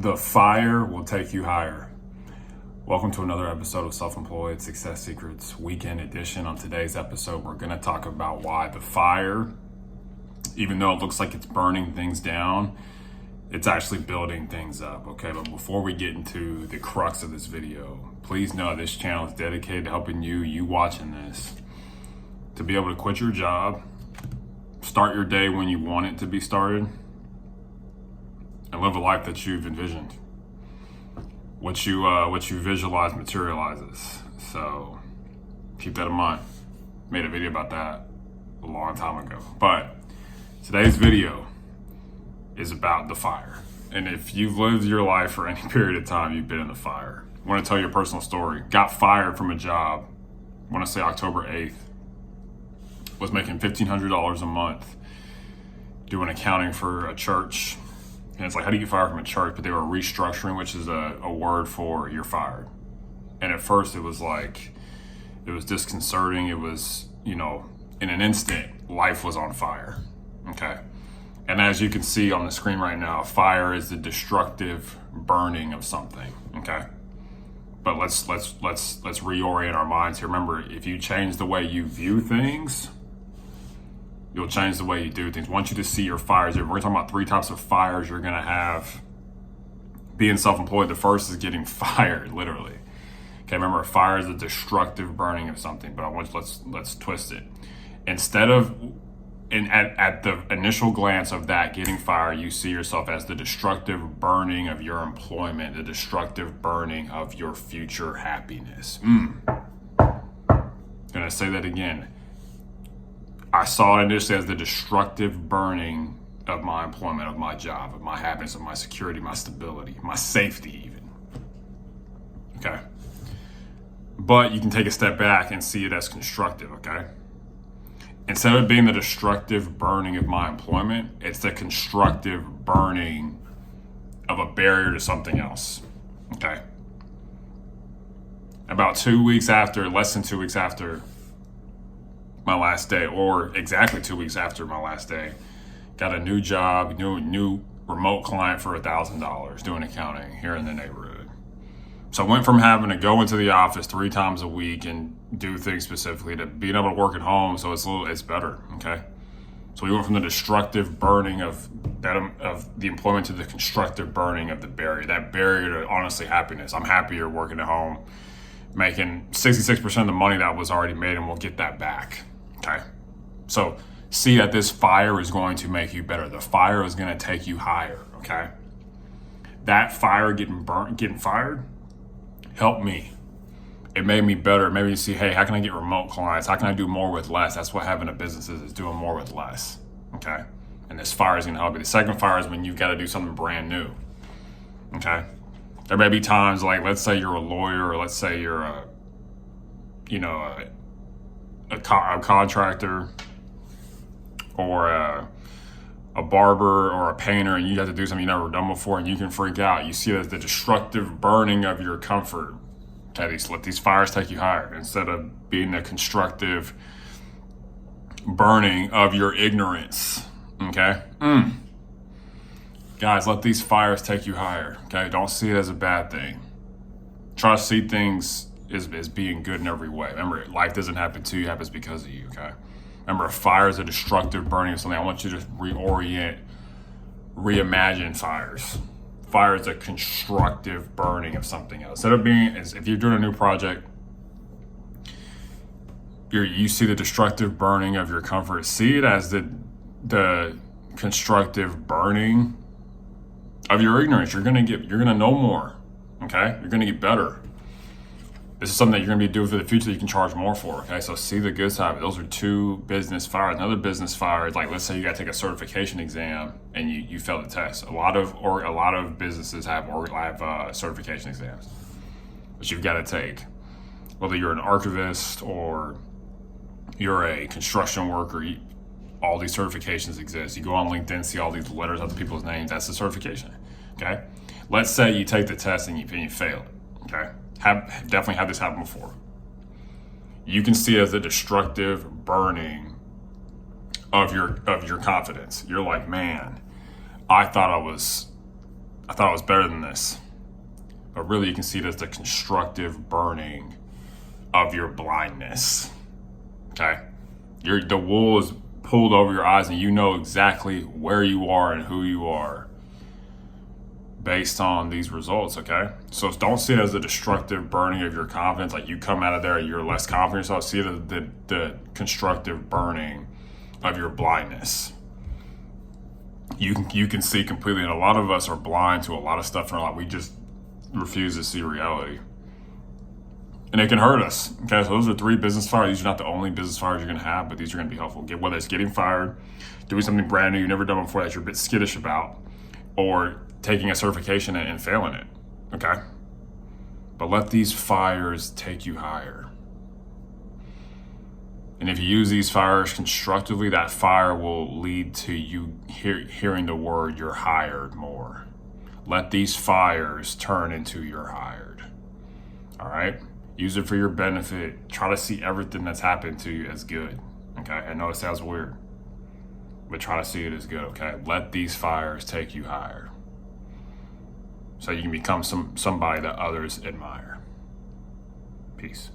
The fire will take you higher. Welcome to another episode of Self-Employed Success Secrets Weekend Edition. On today's episode, we're going to talk about why the fire, even though it looks like it's burning things down, it's actually building things up, okay? But before we get into the crux of this video, please know this channel is dedicated to helping you watching this, to be able to quit your job, start your day when you want it to be started, and live a life that you've envisioned. What you visualize materializes. So keep that in mind. Made a video about that a long time ago. But today's video is about the fire. And if you've lived your life for any period of time, you've been in the fire. I want to tell you a personal story. Got fired from a job, I want to say October 8th. Was making $1,500 a month doing accounting for a church. And it's like, how do you get fired from a church? But they were restructuring, which is a word for you're fired. And at first it was disconcerting. It was, in an instant, life was on fire. Okay. And as you can see on the screen right now, fire is the destructive burning of something. Okay. But let's reorient our minds here. Remember, if you change the way you view things, you'll change the way you do things. I want you to see your fires. We're talking about 3 types of fires you're going to have being self-employed. The first is getting fired, literally. Okay, remember, a fire is a destructive burning of something, but let's twist it. Instead of, at the initial glance of that, getting fired, you see yourself as the destructive burning of your employment, the destructive burning of your future happiness. Gonna say that again. I saw it initially as the destructive burning of my employment, of my job, of my happiness, of my security, my stability, my safety even. Okay? But you can take a step back and see it as constructive, okay? Instead of being the destructive burning of my employment, it's the constructive burning of a barrier to something else, okay? About 2 weeks after, less than 2 weeks after my last day, or exactly 2 weeks after my last day, got a new job, new remote client for $1,000 doing accounting here in the neighborhood. So I went from having to go into the office 3 times a week and do things specifically to being able to work at home. So it's better. Okay. So we went from the destructive burning of the employment to the constructive burning of the barrier. That barrier to honestly happiness. I'm happier working at home, making 66% of the money that was already made, and we'll get that back. Okay. So see that this fire is going to make you better. The fire is going to take you higher. Okay. That fire getting fired helped me. It made me better. It made me see, hey, how can I get remote clients? How can I do more with less? That's what having a business is doing more with less. Okay. And this fire is going to help you. The second fire is when you've got to do something brand new. Okay. There may be times like, let's say you're a lawyer, or let's say you're a contractor, or a barber, or a painter, and you have to do something you've never done before, and you can freak out. You see it as the destructive burning of your comfort. Okay, let these fires take you higher instead of being the constructive burning of your ignorance. Okay? Guys, let these fires take you higher. Okay? Don't see it as a bad thing. Try to see things as being good in every way. Remember, life doesn't happen to you, it happens because of you. Okay? Remember, a fire is a destructive burning of something. I want you to reimagine fires. Fire is a constructive burning of something else. Instead of if you're doing a new project, you see the destructive burning of your comfort. See it as the constructive burning of your ignorance. You're gonna know more. Okay, you're gonna get better. This is something that you're gonna be doing for the future that you can charge more for. Okay, so see the good side of it. Those are 2 business fires. Another business fire is like, let's say you got to take a certification exam and you failed the test. A lot of businesses have certification exams that you've got to take. Whether you're an archivist or you're a construction worker, all these certifications exist. You go on LinkedIn, see all these letters of people's names. That's the certification. Okay, let's say you take the test and you fail it. Okay. Definitely had this happen before. You can see it as a destructive burning of your confidence. You're like, man, I thought I thought it was better than this. But really, you can see it as the constructive burning of your blindness. Okay? The wool is pulled over your eyes, and you know exactly where you are and who you are based on these results, okay? So don't see it as a destructive burning of your confidence, like you come out of there, you're less confident. So see it as the constructive burning of your blindness. You can see completely, and a lot of us are blind to a lot of stuff in our life. We just refuse to see reality. And it can hurt us. Okay, so those are 3 business fires. These are not the only business fires you're gonna have, but these are gonna be helpful. Whether it's getting fired, doing something brand new you've never done before that you're a bit skittish about, or taking a certification and failing it, okay? But let these fires take you higher. And if you use these fires constructively, that fire will lead to you hearing the word "you're hired" more. Let these fires turn into "you're hired." All right? Use it for your benefit. Try to see everything that's happened to you as good, okay? I know it sounds weird, but try to see it as good, okay? Let these fires take you higher so you can become somebody that others admire. Peace.